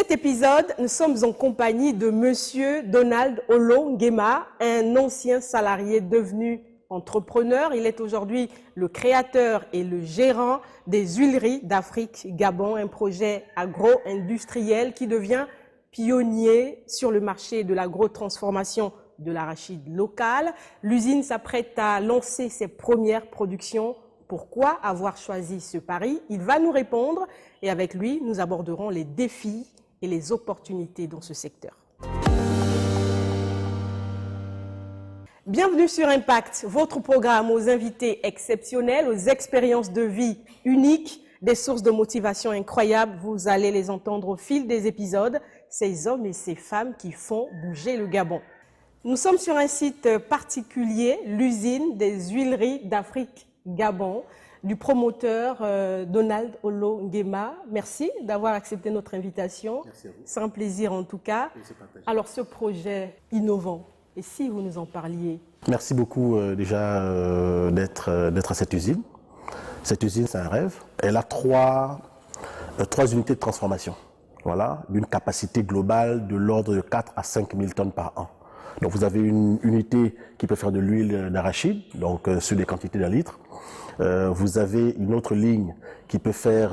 cet épisode, nous sommes en compagnie de Monsieur Donald Olo Nguema, un ancien salarié devenu entrepreneur. Il est aujourd'hui le créateur et le gérant des Huileries d'Afrique Gabon, un projet agro-industriel qui devient pionnier sur le marché de l'agro-transformation de l'arachide local. L'usine s'apprête à lancer ses premières productions. Pourquoi avoir choisi ce pari? Il va nous répondre et avec lui, nous aborderons les défis et les opportunités dans ce secteur. Bienvenue sur Impact, votre programme aux invités exceptionnels, aux expériences de vie uniques, des sources de motivation incroyables. Vous allez les entendre au fil des épisodes, ces hommes et ces femmes qui font bouger le Gabon. Nous sommes sur un site particulier, l'usine des Huileries d'Afrique Gabon, du promoteur Donald Olo Nguema. Merci d'avoir accepté notre invitation. Merci à vous. C'est un plaisir en tout cas. Alors ce projet innovant, et si vous nous en parliez? Merci beaucoup déjà d'être à cette usine. Cette usine, c'est un rêve. Elle a trois unités de transformation, voilà, d'une capacité globale de l'ordre de 4 à 5 000 tonnes par an. Donc vous avez une unité qui peut faire de l'huile d'arachide, donc sur des quantités d'un litre. Vous avez une autre ligne qui peut faire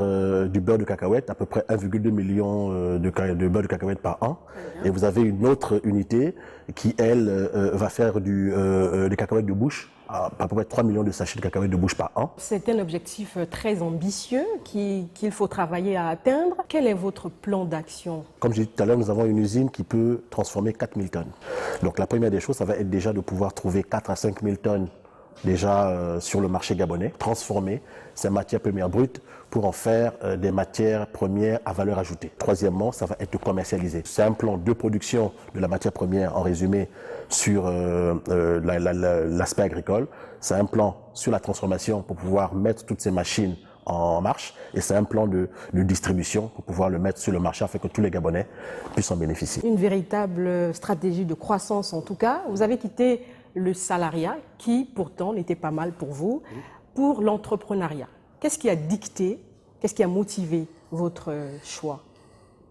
du beurre de cacahuète, à peu près 1,2 million de beurre de cacahuète par an. Et vous avez une autre unité qui, elle, va faire des cacahuètes de bouche, à peu près 3 millions de sachets de cacahuètes de bouche par an. C'est un objectif très ambitieux qu'il faut travailler à atteindre. Quel est votre plan d'action? Comme j'ai dit tout à l'heure, nous avons une usine qui peut transformer 4 000 tonnes. Donc la première des choses, ça va être déjà de pouvoir trouver 4 à 5 000 tonnes déjà sur le marché gabonais, transformer ces matières premières brutes pour en faire des matières premières à valeur ajoutée. Troisièmement, ça va être commercialisé. C'est un plan de production de la matière première, en résumé, sur l'aspect agricole. C'est un plan sur la transformation pour pouvoir mettre toutes ces machines en marche, et c'est un plan de distribution pour pouvoir le mettre sur le marché afin que tous les Gabonais puissent en bénéficier. Une véritable stratégie de croissance en tout cas. Vous avez quitté le salariat qui pourtant n'était pas mal pour vous, pour l'entrepreneuriat. Qu'est-ce qui a dicté, qu'est-ce qui a motivé votre choix?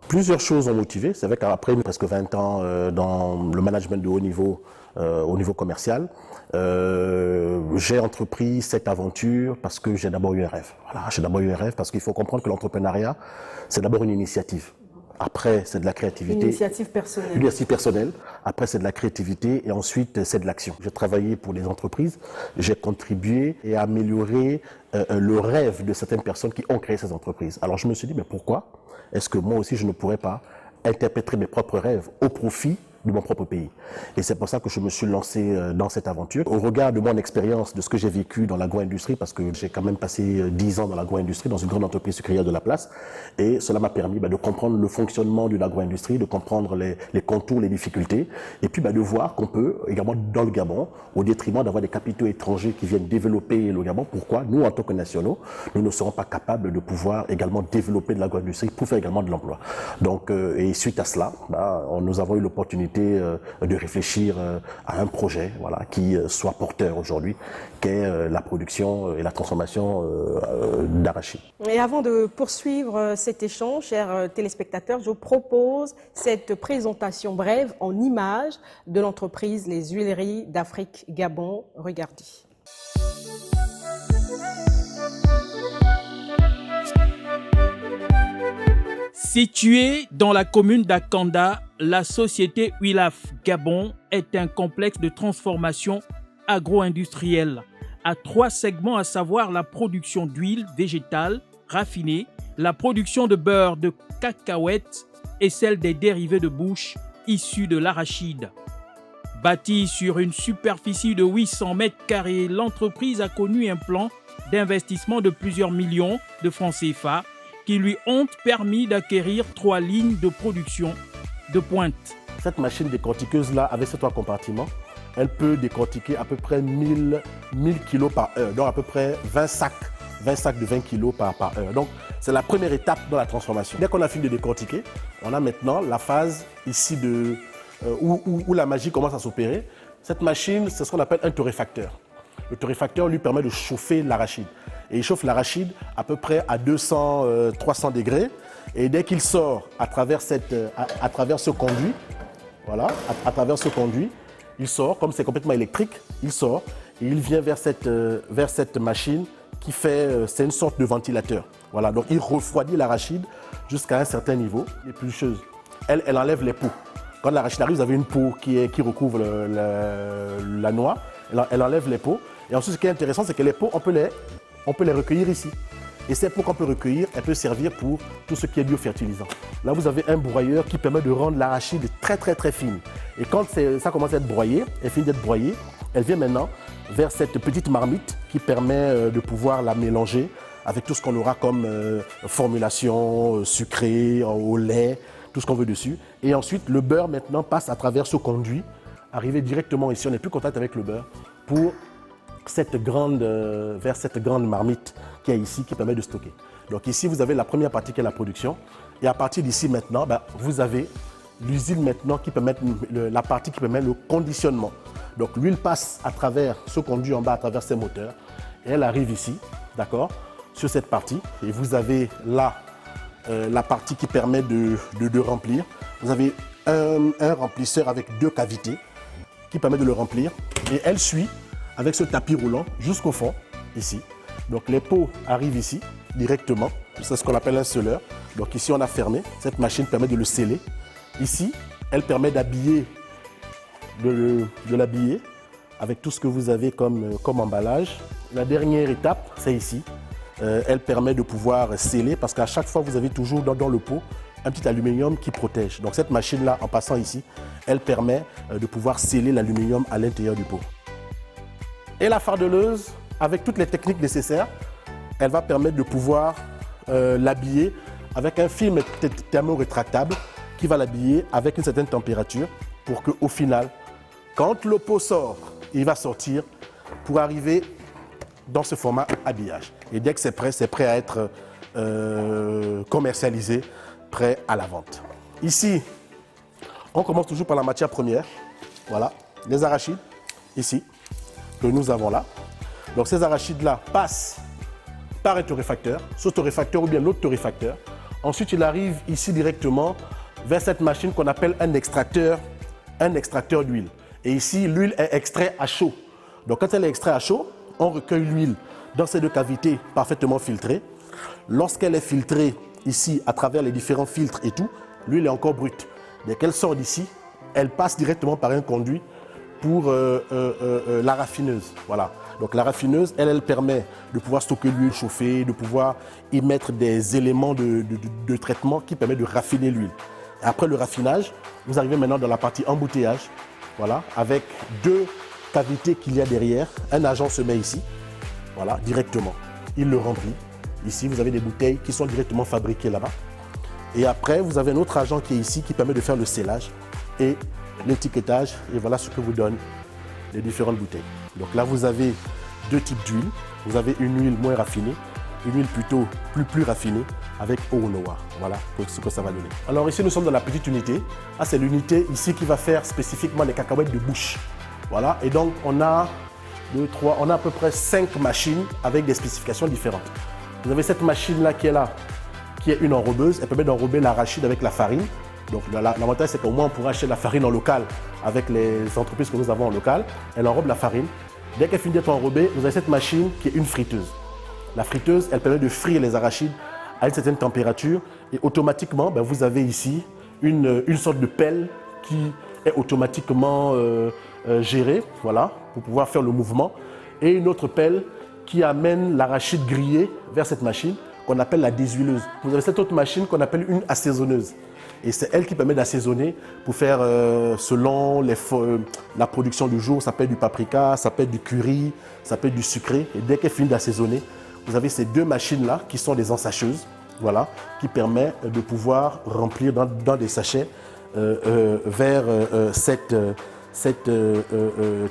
Plusieurs choses ont motivé. C'est vrai qu'après presque 20 ans dans le management de haut niveau, au niveau commercial, j'ai entrepris cette aventure parce que j'ai d'abord eu un rêve. Voilà, j'ai d'abord eu un rêve parce qu'il faut comprendre que l'entrepreneuriat, c'est d'abord une initiative. Après, c'est de la créativité. Une initiative personnelle. Une initiative personnelle. Après, c'est de la créativité et ensuite, c'est de l'action. J'ai travaillé pour des entreprises, j'ai contribué et amélioré le rêve de certaines personnes qui ont créé ces entreprises. Alors, je me suis dit, mais pourquoi est-ce que moi aussi, je ne pourrais pas interpréter mes propres rêves au profit de mon propre pays? Et c'est pour ça que je me suis lancé dans cette aventure. Au regard de mon expérience, de ce que j'ai vécu dans l'agro-industrie, parce que j'ai quand même passé 10 ans dans l'agro-industrie, dans une grande entreprise sucrière de la place, et cela m'a permis de comprendre le fonctionnement de l'agro-industrie, de comprendre les contours, les difficultés, et puis de voir qu'on peut également dans le Gabon, au détriment d'avoir des capitaux étrangers qui viennent développer le Gabon, pourquoi nous, en tant que nationaux, nous ne serons pas capables de pouvoir également développer de l'agro-industrie pour faire également de l'emploi. Donc, et suite à cela, nous avons eu l'opportunité de réfléchir à un projet, voilà, qui soit porteur aujourd'hui, qu'est la production et la transformation d'arachide. Et avant de poursuivre cet échange, chers téléspectateurs, je vous propose cette présentation brève en images de l'entreprise Les Huileries d'Afrique Gabon. Regardez. Située dans la commune d'Akanda, la société Huilaf Gabon est un complexe de transformation agro-industrielle à 3 segments, à savoir la production d'huile végétale raffinée, la production de beurre de cacahuète et celle des dérivés de bouche issus de l'arachide. Bâtie sur une superficie de 800 mètres carrés, l'entreprise a connu un plan d'investissement de plusieurs millions de francs CFA qui lui ont permis d'acquérir 3 lignes de production de pointe. Cette machine décortiqueuse-là, avec ces 3 compartiments, elle peut décortiquer à peu près 1000 kilos par heure, donc à peu près 20 sacs de 20 kilos par heure. Donc, c'est la première étape dans la transformation. Dès qu'on a fini de décortiquer, on a maintenant la phase ici où la magie commence à s'opérer. Cette machine, c'est ce qu'on appelle un torréfacteur. Le torréfacteur lui permet de chauffer l'arachide. Et il chauffe l'arachide à peu près à 200-300 degrés. Et dès qu'il sort à travers ce conduit, voilà, à travers ce conduit, il sort, comme c'est complètement électrique, il sort et il vient vers cette machine qui fait, c'est une sorte de ventilateur. Voilà, donc il refroidit l'arachide jusqu'à un certain niveau. L'éplucheuse, elle enlève les peaux. Quand l'arachide arrive, vous avez une peau qui recouvre la noix. Elle enlève les peaux. Et ensuite, ce qui est intéressant, c'est que les peaux, on peut les recueillir ici. Et ces peaux qu'on peut recueillir, elles peuvent servir pour tout ce qui est biofertilisant. Là, vous avez un broyeur qui permet de rendre l'arachide très, très, très fine. Et quand ça commence à être broyé, elle finit d'être broyée, elle vient maintenant vers cette petite marmite qui permet de pouvoir la mélanger avec tout ce qu'on aura comme formulation sucrée, au lait, tout ce qu'on veut dessus. Et ensuite, le beurre maintenant passe à travers ce conduit, arrivé directement ici, on n'est plus en contact avec le beurre, pour vers cette grande marmite qu'il y a ici qui permet de stocker. Donc ici, vous avez la première partie qui est la production. Et à partir d'ici maintenant, vous avez l'usine maintenant qui permet la partie qui permet le conditionnement. Donc l'huile passe à travers ce conduit en bas, à travers ces moteurs. Et elle arrive ici, d'accord, sur cette partie. Et vous avez là la partie qui permet de remplir. Vous avez un remplisseur avec 2 cavités qui permet de le remplir. Et elle suit avec ce tapis roulant jusqu'au fond, ici. Donc les pots arrivent ici, directement. C'est ce qu'on appelle un scelleur. Donc ici, on a fermé. Cette machine permet de le sceller. Ici, elle permet d'habiller, de l'habiller avec tout ce que vous avez comme emballage. La dernière étape, c'est ici. Elle permet de pouvoir sceller parce qu'à chaque fois, vous avez toujours dans le pot un petit aluminium qui protège. Donc cette machine-là, en passant ici, elle permet de pouvoir sceller l'aluminium à l'intérieur du pot. Et la fardeleuse, avec toutes les techniques nécessaires, elle va permettre de pouvoir l'habiller avec un film thermorétractable qui va l'habiller avec une certaine température pour qu'au final, quand le pot sort, il va sortir pour arriver dans ce format habillage. Et dès que c'est prêt à être commercialisé, prêt à la vente. Ici, on commence toujours par la matière première. Voilà, les arachides, ici, que nous avons là. Donc ces arachides-là passent par un torréfacteur, ce torréfacteur ou bien l'autre torréfacteur. Ensuite, il arrive ici directement vers cette machine qu'on appelle un extracteur d'huile. Et ici, l'huile est extraite à chaud. Donc quand elle est extraite à chaud, on recueille l'huile dans ces 2 cavités parfaitement filtrées. Lorsqu'elle est filtrée ici à travers les différents filtres et tout, l'huile est encore brute. Dès qu'elle sort d'ici, elle passe directement par un conduit pour la raffineuse. Voilà. Donc la raffineuse, elle permet de pouvoir stocker l'huile chauffée, de pouvoir y mettre des éléments de traitement qui permettent de raffiner l'huile. Après le raffinage, vous arrivez maintenant dans la partie embouteillage, voilà, avec 2 cavités qu'il y a derrière. Un agent se met ici, voilà, directement. Il le remplit. Ici, vous avez des bouteilles qui sont directement fabriquées là-bas. Et après, vous avez un autre agent qui est ici qui permet de faire le scellage et l'étiquetage. Et voilà ce que vous donne les différentes bouteilles. Donc là, vous avez 2 types d'huile. Vous avez une huile moins raffinée, une huile plutôt plus raffinée avec eau noire. Voilà ce que ça va donner. Alors ici, nous sommes dans la petite unité. Ah, c'est l'unité ici qui va faire spécifiquement les cacahuètes de bouche. Voilà. Et donc, on a à peu près 5 machines avec des spécifications différentes. Vous avez cette machine-là qui est une enrobeuse. Elle permet d'enrober l'arachide avec la farine. Donc l'avantage, c'est qu'au moins on pourra acheter la farine en local avec les entreprises que nous avons en local. Elle enrobe la farine. Dès qu'elle finit d'être enrobée, vous avez cette machine qui est une friteuse. La friteuse, elle permet de frire les arachides à une certaine température. Et automatiquement, vous avez ici une sorte de pelle qui est automatiquement gérée, voilà, pour pouvoir faire le mouvement. Et une autre pelle qui amène l'arachide grillé vers cette machine qu'on appelle la déshuileuse. Vous avez cette autre machine qu'on appelle une assaisonneuse. Et c'est elle qui permet d'assaisonner pour faire selon la production du jour. Ça peut être du paprika, ça peut être du curry, ça peut être du sucré. Et dès qu'elle finit d'assaisonner, vous avez ces 2 machines-là qui sont des ensacheuses, voilà, qui permettent de pouvoir remplir dans des sachets vers cette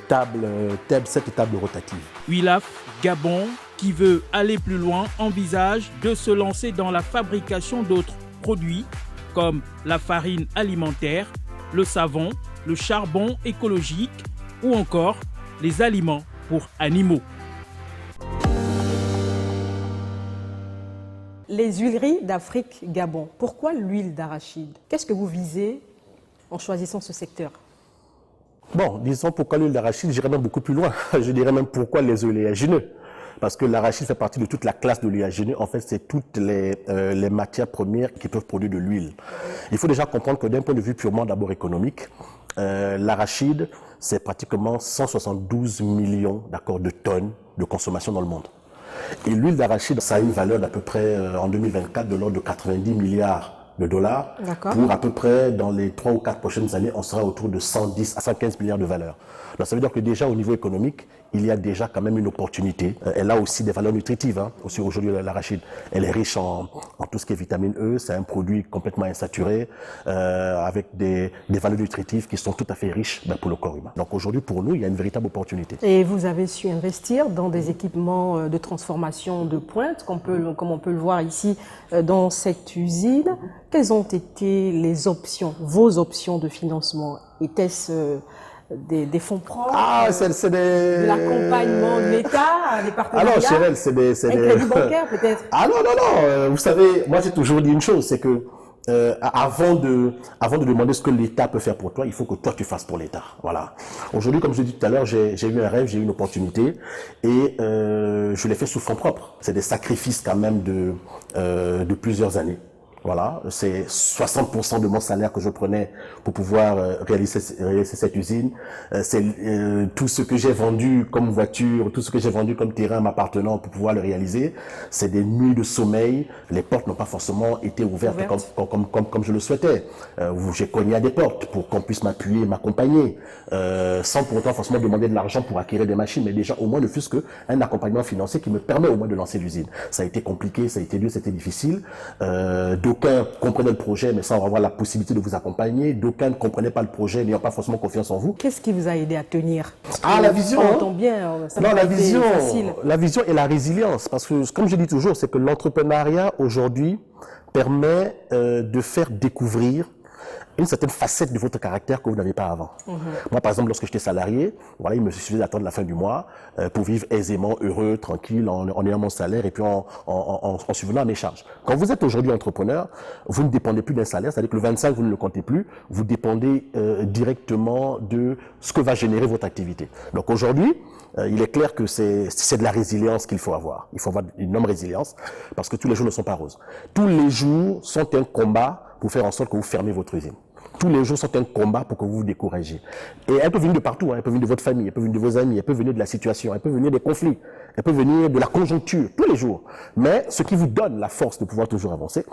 table rotative. Huilaf Gabon, qui veut aller plus loin, envisage de se lancer dans la fabrication d'autres produits comme la farine alimentaire, le savon, le charbon écologique ou encore les aliments pour animaux. Les huileries d'Afrique Gabon, pourquoi l'huile d'arachide? Qu'est-ce que vous visez en choisissant ce secteur? Bon, disons pourquoi l'huile d'arachide, j'irais même beaucoup plus loin. Je dirais même pourquoi les oléagineux. Parce que l'arachide fait partie de toute la classe de l'oléagineux. En fait, c'est toutes les matières premières qui peuvent produire de l'huile. Il faut déjà comprendre que d'un point de vue purement d'abord économique, l'arachide, c'est pratiquement 172 millions de tonnes de consommation dans le monde. Et l'huile d'arachide, ça a une valeur d'à peu près, en 2024, de l'ordre de 90 milliards de dollars. Pour à peu près, dans les 3 ou 4 prochaines années, on sera autour de 110 à 115 milliards de valeurs. Donc ça veut dire que déjà au niveau économique, il y a déjà quand même une opportunité. Elle a aussi des valeurs nutritives. Aussi aujourd'hui, l'arachide, elle est riche en tout ce qui est vitamine E. C'est un produit complètement insaturé, avec des valeurs nutritives qui sont tout à fait riches pour le corps humain. Donc aujourd'hui, pour nous, il y a une véritable opportunité. Et vous avez su investir dans des équipements de transformation de pointe, comme on peut le voir ici dans cette usine. Quelles ont été les options, vos options de financement? Était-ce des fonds propres, de l'accompagnement de l'État, des partenariats? Alors, Chérel, c'est des crédits bancaires peut-être? Ah non, vous savez, moi j'ai toujours dit une chose, c'est que avant de demander ce que l'État peut faire pour toi, il faut que toi tu fasses pour l'État. Voilà. Aujourd'hui, comme je l'ai dit tout à l'heure, j'ai eu un rêve, j'ai eu une opportunité et je l'ai fait sous fonds propres. C'est des sacrifices quand même de plusieurs années. Voilà, c'est 60% de mon salaire que je prenais pour pouvoir réaliser cette usine. C'est tout ce que j'ai vendu comme voiture, tout ce que j'ai vendu comme terrain m'appartenant pour pouvoir le réaliser. C'est des nuits de sommeil. Les portes n'ont pas forcément été ouvertes comme je le souhaitais. J'ai cogné à des portes pour qu'on puisse m'appuyer, m'accompagner, sans pour autant forcément demander de l'argent pour acquérir des machines, mais déjà au moins ne fût-ce qu'un accompagnement financier qui me permet au moins de lancer l'usine. Ça a été compliqué, ça a été dur, c'était difficile. D'aucuns comprenaient le projet, mais sans avoir la possibilité de vous accompagner. D'aucuns ne comprenaient pas le projet, n'ayant pas forcément confiance en vous. Qu'est-ce qui vous a aidé à tenir? La vision. On entend bien, ça non, la vision, facile. La vision et la résilience. Parce que, comme je dis toujours, c'est que l'entrepreneuriat aujourd'hui permet de faire découvrir une certaine facette de votre caractère que vous n'avez pas avant. Moi, par exemple, lorsque j'étais salarié, voilà, il me suffisait d'attendre la fin du mois pour vivre aisément, heureux, tranquille, en ayant mon salaire et puis en subvenant à mes charges. Quand vous êtes aujourd'hui entrepreneur, vous ne dépendez plus d'un salaire, c'est-à-dire que le 25, vous ne le comptez plus, vous dépendez directement de ce que va générer votre activité. Donc aujourd'hui, il est clair que c'est de la résilience qu'il faut avoir. Il faut avoir une énorme résilience parce que tous les jours ne sont pas roses. Tous les jours sont un combat pour faire en sorte que vous fermez votre usine. Tous les jours sont un combat pour que vous vous découragiez. Et elle peut venir de partout, elle peut venir de votre famille, elle peut venir de vos amis, elle peut venir de la situation, elle peut venir des conflits, elle peut venir de la conjoncture, tous les jours. Mais ce qui vous donne la force de pouvoir toujours avancer,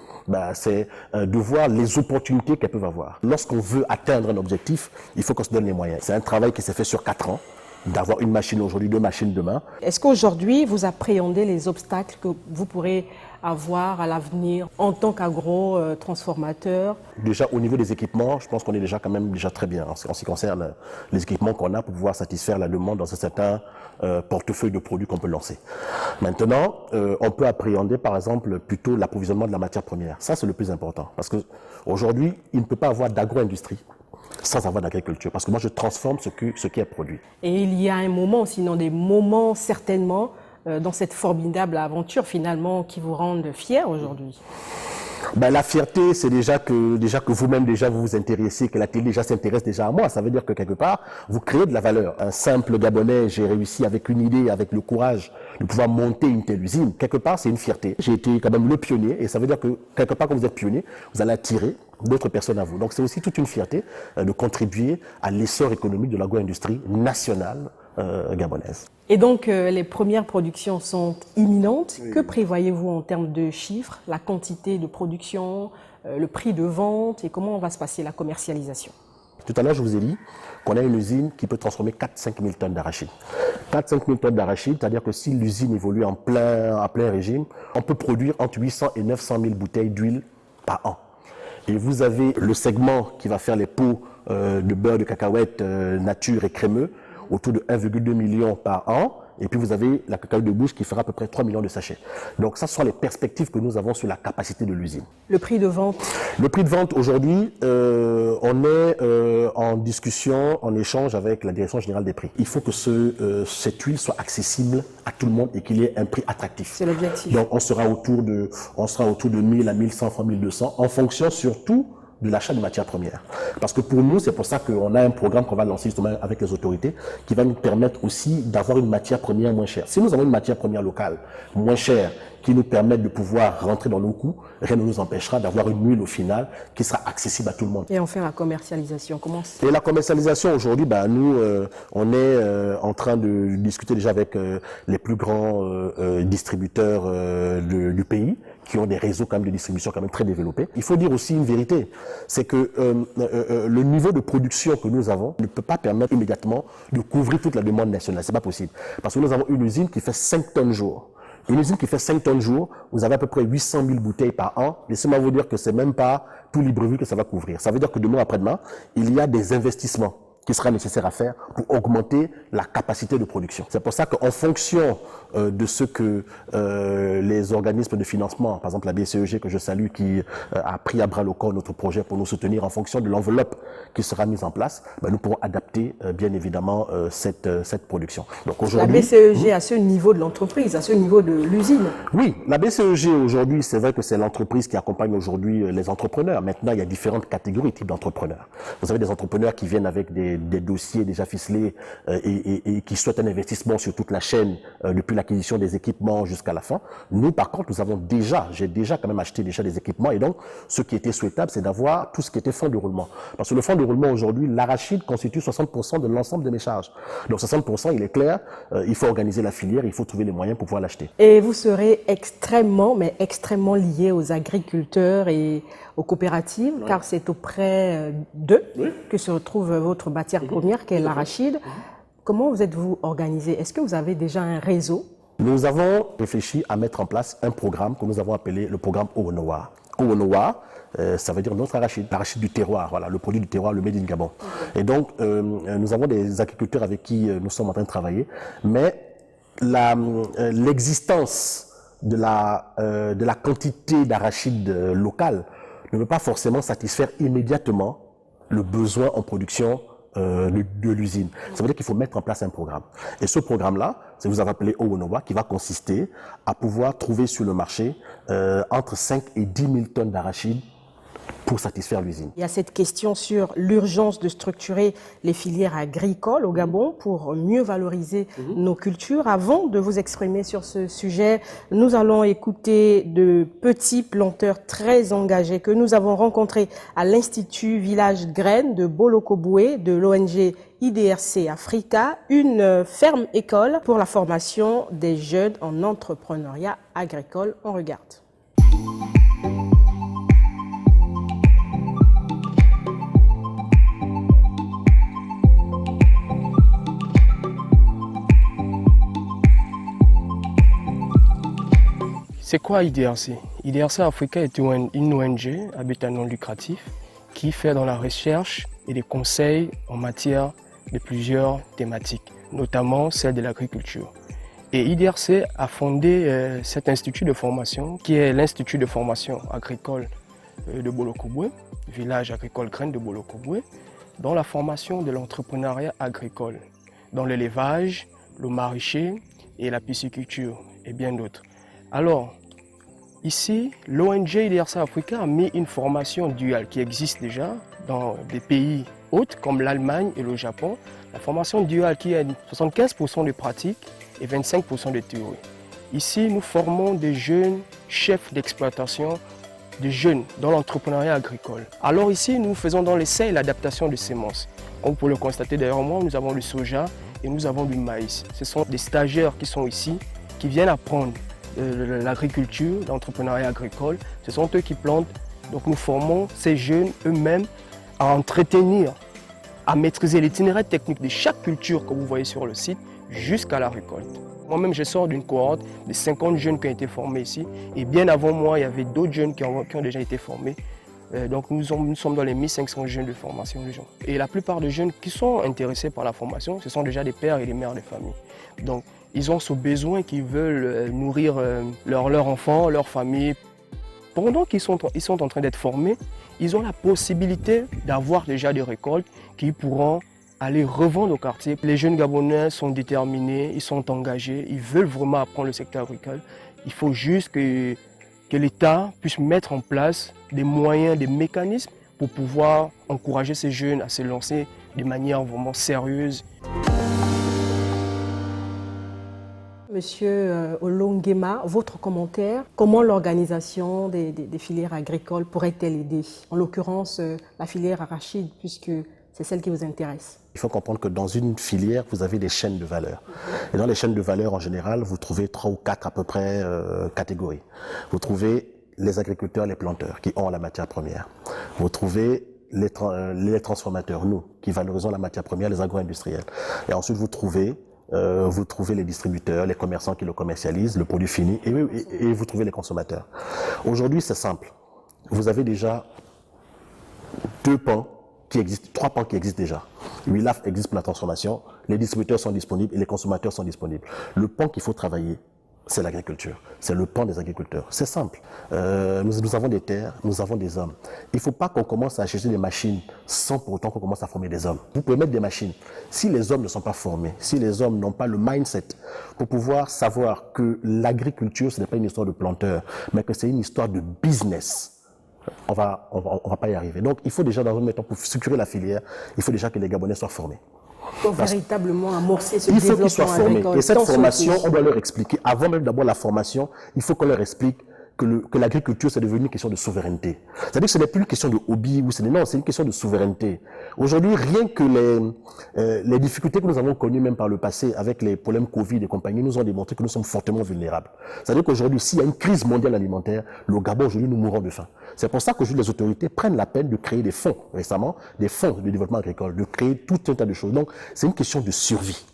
c'est de voir les opportunités qu'elles peuvent avoir. Lorsqu'on veut atteindre un objectif, il faut qu'on se donne les moyens. C'est un travail qui s'est fait sur 4 ans. D'avoir une machine aujourd'hui, 2 machines demain. Est-ce qu'aujourd'hui, vous appréhendez les obstacles que vous pourrez avoir à l'avenir en tant qu'agro-transformateur? Déjà, au niveau des équipements, je pense qu'on est déjà quand même très bien en ce qui concerne les équipements qu'on a pour pouvoir satisfaire la demande dans un certain portefeuille de produits qu'on peut lancer. Maintenant, on peut appréhender, par exemple, plutôt l'approvisionnement de la matière première. Ça, c'est le plus important. Parce qu'aujourd'hui, il ne peut pas avoir d'agro-industrie sans avoir d'agriculture, parce que moi je transforme ce qui est produit. Et il y a un moment, sinon des moments certainement, dans cette formidable aventure finalement qui vous rendent fiers aujourd'hui? La fierté, c'est déjà que vous-même vous vous intéressez, que la télé déjà s'intéresse déjà à moi. Ça veut dire que quelque part, vous créez de la valeur. Un simple Gabonais, j'ai réussi avec une idée, avec le courage de pouvoir monter une telle usine. Quelque part, c'est une fierté. J'ai été quand même le pionnier et ça veut dire que quelque part, quand vous êtes pionnier, vous allez attirer d'autres personnes à vous. Donc c'est aussi toute une fierté de contribuer à l'essor économique de l'agro-industrie nationale gabonaise. Et donc, les premières productions sont imminentes. Oui. Que prévoyez-vous en termes de chiffres, la quantité de production, le prix de vente et comment va se passer la commercialisation? Tout à l'heure, je vous ai dit qu'on a une usine qui peut transformer 4-5 000 tonnes d'arachide. 4-5 000 tonnes d'arachide, c'est-à-dire que si l'usine évolue à plein régime, on peut produire entre 800 et 900 000 bouteilles d'huile par an. Et vous avez le segment qui va faire les pots de beurre de cacahuète nature et crémeux, autour de 1,2 million par an. Et puis vous avez la cacao de bouche qui fera à peu près 3 millions de sachets. Donc ça, ce sont les perspectives que nous avons sur la capacité de l'usine. Le prix de vente? Le prix de vente aujourd'hui, on est en discussion, en échange avec la Direction générale des prix. Il faut que cette huile soit accessible à tout le monde et qu'il y ait un prix attractif. C'est l'objectif. Donc on sera autour de 1000 à 1100 francs, 1200, en fonction surtout de l'achat de matières premières. Parce que pour nous, c'est pour ça qu'on a un programme qu'on va lancer justement avec les autorités qui va nous permettre aussi d'avoir une matière première moins chère. Si nous avons une matière première locale moins chère qui nous permet de pouvoir rentrer dans nos coûts, rien ne nous empêchera d'avoir une huile au final qui sera accessible à tout le monde. Et enfin la commercialisation, comment c'est? Et la commercialisation aujourd'hui, nous, on est en train de discuter déjà avec les plus grands distributeurs du pays, qui ont des réseaux quand même de distribution quand même très développés. Il faut dire aussi une vérité, c'est que le niveau de production que nous avons ne peut pas permettre immédiatement de couvrir toute la demande nationale. C'est pas possible. Parce que nous avons une usine qui fait 5 tonnes jour. Une usine qui fait 5 tonnes jour, vous avez à peu près 800 000 bouteilles par an. Laissez-moi vous dire que c'est même pas tout Libreville que ça va couvrir. Ça veut dire que demain après-demain, il y a des investissements qui sera nécessaire à faire pour augmenter la capacité de production. C'est pour ça qu'en fonction de ce que les organismes de financement, par exemple la BCEG que je salue, qui a pris à bras le corps notre projet pour nous soutenir en fonction de l'enveloppe qui sera mise en place, nous pourrons adapter bien évidemment cette production. Donc aujourd'hui, la BCEG à ce niveau de l'entreprise, à ce niveau de l'usine? Oui, la BCEG aujourd'hui, c'est vrai que c'est l'entreprise qui accompagne aujourd'hui les entrepreneurs. Maintenant, il y a différentes catégories, types d'entrepreneurs. Vous avez des entrepreneurs qui viennent avec des dossiers déjà ficelés et qui souhaitent un investissement sur toute la chaîne depuis l'acquisition des équipements jusqu'à la fin. Nous, par contre, j'ai déjà quand même acheté des équipements, et donc ce qui était souhaitable, c'est d'avoir tout ce qui était fonds de roulement. Parce que le fonds de roulement aujourd'hui, l'arachide constitue 60% de l'ensemble de mes charges. Donc 60%, il est clair, il faut organiser la filière, il faut trouver les moyens pour pouvoir l'acheter. Et vous serez extrêmement lié aux agriculteurs et aux coopératives, oui, car c'est auprès d'eux, oui, que se retrouve votre matière première, qui est l'arachide. Comment vous êtes-vous organisé? Est-ce que vous avez déjà un réseau? Nous avons réfléchi à mettre en place un programme que nous avons appelé le programme Owonowa. Owonowa, ça veut dire notre arachide, l'arachide du terroir, voilà, le produit du terroir, le Made in Gabon. Et donc, nous avons des agriculteurs avec qui nous sommes en train de travailler, mais l'existence de la quantité d'arachide locale ne peut pas forcément satisfaire immédiatement le besoin en production de l'usine. Ça veut dire qu'il faut mettre en place un programme. Et ce programme-là, c'est vous avez appelé Owonowa, qui va consister à pouvoir trouver sur le marché entre 5 et 10 000 tonnes d'arachide pour satisfaire l'usine. Il y a cette question sur l'urgence de structurer les filières agricoles au Gabon pour mieux valoriser nos cultures. Avant de vous exprimer sur ce sujet, nous allons écouter de petits planteurs très engagés que nous avons rencontrés à l'Institut Village Graines de Bolokoboué de l'ONG IDRC Africa, une ferme école pour la formation des jeunes en entrepreneuriat agricole. On regarde. C'est quoi IDRC? IDRC Africa est une ONG à but non lucratif qui fait dans la recherche et des conseils en matière de plusieurs thématiques, notamment celle de l'agriculture. Et IDRC a fondé cet institut de formation qui est l'Institut de formation agricole de Bolokoboué, village agricole graine de Bolokoboué, dans la formation de l'entrepreneuriat agricole, dans l'élevage, le maraîcher et la pisciculture et bien d'autres. Alors, ici, l'ONG IDRC Africa a mis une formation duale qui existe déjà dans des pays hôtes comme l'Allemagne et le Japon. La formation duale qui a 75% de pratique et 25% de théorie. Ici, nous formons des jeunes chefs d'exploitation, des jeunes dans l'entrepreneuriat agricole. Alors ici, nous faisons dans l'essai et l'adaptation de semences. Comme vous pouvez le constater derrière moi, nous avons du soja et nous avons du maïs. Ce sont des stagiaires qui sont ici, qui viennent apprendre l'agriculture, l'entrepreneuriat agricole. Ce sont eux qui plantent. Donc nous formons ces jeunes eux-mêmes à entretenir, à maîtriser l'itinéraire technique de chaque culture que vous voyez sur le site jusqu'à la récolte. Moi-même, je sors d'une cohorte de 50 jeunes qui ont été formés ici. Et bien avant moi, il y avait d'autres jeunes qui ont déjà été formés Donc nous sommes dans les 1500 jeunes de formation de gens. Et la plupart des jeunes qui sont intéressés par la formation, ce sont déjà des pères et des mères de famille. Donc ils ont ce besoin qu'ils veulent nourrir leurs enfants, leur famille. Pendant qu'ils sont en train d'être formés, ils ont la possibilité d'avoir déjà des récoltes qu'ils pourront aller revendre au quartier. Les jeunes Gabonais sont déterminés, ils sont engagés, ils veulent vraiment apprendre le secteur agricole. Il faut juste que l'État puisse mettre en place des moyens, des mécanismes pour pouvoir encourager ces jeunes à se lancer de manière vraiment sérieuse. Monsieur Olong Guéma, votre commentaire, comment l'organisation des filières agricoles pourrait-elle aider? En l'occurrence, la filière arachide, puisque c'est celle qui vous intéresse. Il faut comprendre que dans une filière, vous avez des chaînes de valeur. Et dans les chaînes de valeur, en général, vous trouvez 3 ou 4 à peu près catégories. Vous trouvez les agriculteurs, les planteurs, qui ont la matière première. Vous trouvez les transformateurs, nous, qui valorisons la matière première, les agro-industriels. Et ensuite, vous trouvez les distributeurs, les commerçants qui le commercialisent, le produit fini, et vous trouvez les consommateurs. Aujourd'hui, c'est simple. Vous avez déjà 3 pans qui existent déjà. WILAF existe pour la transformation, les distributeurs sont disponibles et les consommateurs sont disponibles. Le pan qu'il faut travailler, c'est l'agriculture. C'est le pan des agriculteurs. C'est simple. Nous avons des terres, nous avons des hommes. Il ne faut pas qu'on commence à acheter des machines sans pour autant qu'on commence à former des hommes. Vous pouvez mettre des machines. Si les hommes ne sont pas formés, si les hommes n'ont pas le mindset pour pouvoir savoir que l'agriculture, ce n'est pas une histoire de planteur, mais que c'est une histoire de business, on va pas y arriver. Donc, il faut déjà, dans un moment, pour structurer la filière, il faut déjà que les Gabonais soient formés. Pour véritablement amorcer ce il faut développement qu'ils soient formés. agricole. Et cette formation, on doit leur expliquer, avant même d'abord la formation, il faut qu'on leur explique que l'agriculture, c'est devenu une question de souveraineté. C'est-à-dire que ce n'est plus une question de hobby, non, c'est une question de souveraineté. Aujourd'hui, rien que les difficultés que nous avons connues même par le passé, avec les problèmes Covid et compagnie, nous ont démontré que nous sommes fortement vulnérables. C'est-à-dire qu'aujourd'hui, s'il y a une crise mondiale alimentaire, le Gabon, aujourd'hui, nous mourons de faim. C'est pour ça qu'aujourd'hui, les autorités prennent la peine de créer des fonds, récemment, des fonds de développement agricole, de créer tout un tas de choses. Donc, c'est une question de survie,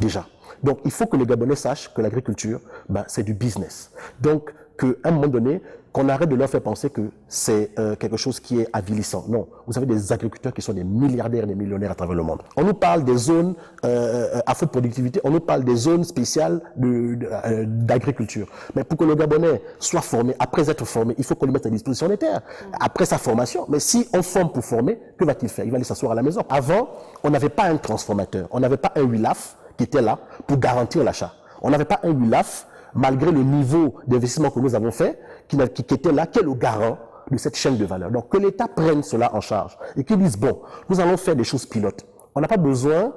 déjà. Donc, il faut que les Gabonais sachent que l'agriculture, c'est du business. Donc, qu'à un moment donné, qu'on arrête de leur faire penser que c'est quelque chose qui est avilissant. Non, vous avez des agriculteurs qui sont des milliardaires et des millionnaires à travers le monde. On nous parle des zones à faible productivité, on nous parle des zones spéciales d'agriculture. Mais pour que le Gabonais soit formé, après être formé, il faut qu'on lui mette à disposition des terres. Après sa formation, mais si on forme pour former, que va-t-il faire? Il va aller s'asseoir à la maison. Avant, on n'avait pas un transformateur, on n'avait pas un WILAF qui était là pour garantir l'achat. On n'avait pas un WILAF malgré le niveau d'investissement que nous avons fait, qui était là, qui est le garant de cette chaîne de valeur. Donc que l'État prenne cela en charge et qu'il dise, bon, nous allons faire des choses pilotes. On n'a pas besoin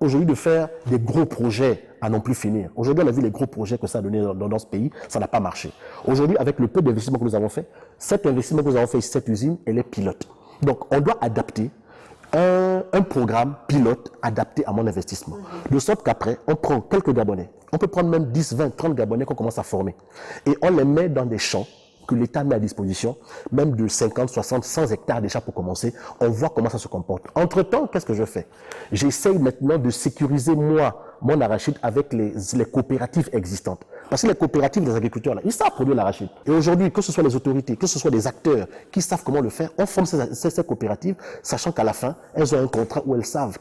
aujourd'hui de faire des gros projets à non plus finir. Aujourd'hui, on a vu les gros projets que ça a donné dans ce pays, ça n'a pas marché. Aujourd'hui, avec le peu d'investissement que nous avons fait, cet investissement que nous avons fait ici, cette usine, elle est pilote. Donc on doit adapter un programme pilote adapté à mon investissement. De sorte qu'après, on prend quelques Gabonais. On peut prendre même 10, 20, 30 Gabonais qu'on commence à former. Et on les met dans des champs que l'État met à disposition, même de 50, 60, 100 hectares déjà pour commencer. On voit comment ça se comporte. Entre-temps, qu'est-ce que je fais? J'essaye maintenant de sécuriser, moi, mon arachide avec les coopératives existantes. Parce que les coopératives des agriculteurs, là, ils savent produire l'arachide. Et aujourd'hui, que ce soit les autorités, que ce soit des acteurs qui savent comment le faire, on forme ces coopératives, sachant qu'à la fin, elles ont un contrat où elles savent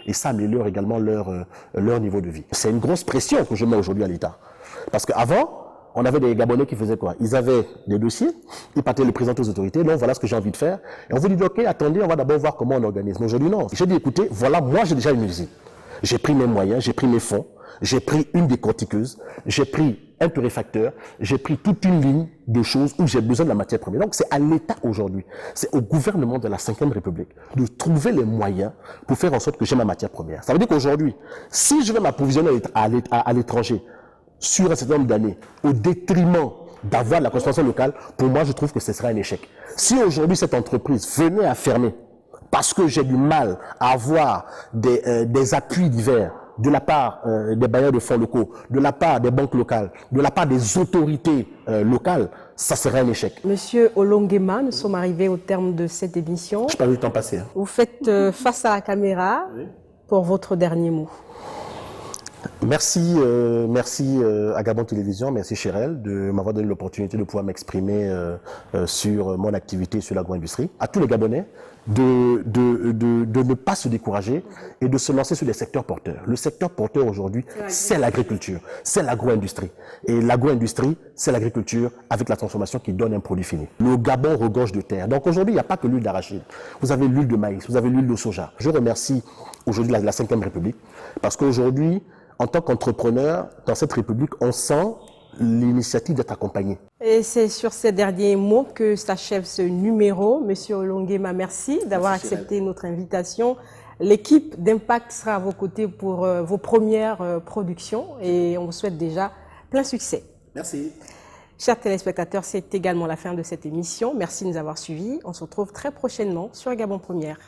et ça améliore également leur niveau de vie. C'est une grosse pression que je mets aujourd'hui à l'État. Parce qu'avant, on avait des Gabonais qui faisaient quoi? Ils avaient des dossiers, ils partaient les présenter aux autorités, donc voilà ce que j'ai envie de faire. Et on vous dit, ok, attendez, on va d'abord voir comment on organise. Mais aujourd'hui, non. J'ai dit, écoutez, voilà, moi j'ai déjà une usine. J'ai pris mes moyens, j'ai pris mes fonds, j'ai pris une décortiqueuse, j'ai pris un torréfacteur, j'ai pris toute une ligne de choses où j'ai besoin de la matière première. Donc c'est à l'État aujourd'hui, c'est au gouvernement de la Ve République de trouver les moyens pour faire en sorte que j'ai ma matière première. Ça veut dire qu'aujourd'hui, si je vais m'approvisionner à l'étranger sur un certain nombre d'années, au détriment d'avoir la consommation locale, pour moi je trouve que ce sera un échec. Si aujourd'hui cette entreprise venait à fermer, parce que j'ai du mal à avoir des appuis divers de la part des bailleurs de fonds locaux, de la part des banques locales, de la part des autorités locales, ça serait un échec. Monsieur Olong Guéma, nous sommes arrivés au terme de cette émission. Je n'ai pas vu le temps passer. Vous faites face à la caméra pour votre dernier mot. Merci, merci à Gabon Télévision, merci Chérel de m'avoir donné l'opportunité de pouvoir m'exprimer sur mon activité sur l'agro-industrie. À tous les Gabonais, de ne pas se décourager et de se lancer sur les secteurs porteurs. Le secteur porteur aujourd'hui, c'est l'agriculture, c'est l'agro-industrie. Et l'agro-industrie, c'est l'agriculture avec la transformation qui donne un produit fini. Le Gabon regorge de terre. Donc aujourd'hui, il n'y a pas que l'huile d'arachide. Vous avez l'huile de maïs, vous avez l'huile de soja. Je remercie aujourd'hui la 5e République parce qu'aujourd'hui, en tant qu'entrepreneur, dans cette République, on sent l'initiative d'être accompagné. Et c'est sur ces derniers mots que s'achève ce numéro. Monsieur Olo Nguema, merci d'avoir accepté notre invitation. L'équipe d'Impact sera à vos côtés pour vos premières productions et on vous souhaite déjà plein succès. Merci. Chers téléspectateurs, c'est également la fin de cette émission. Merci de nous avoir suivis. On se retrouve très prochainement sur Gabon Première.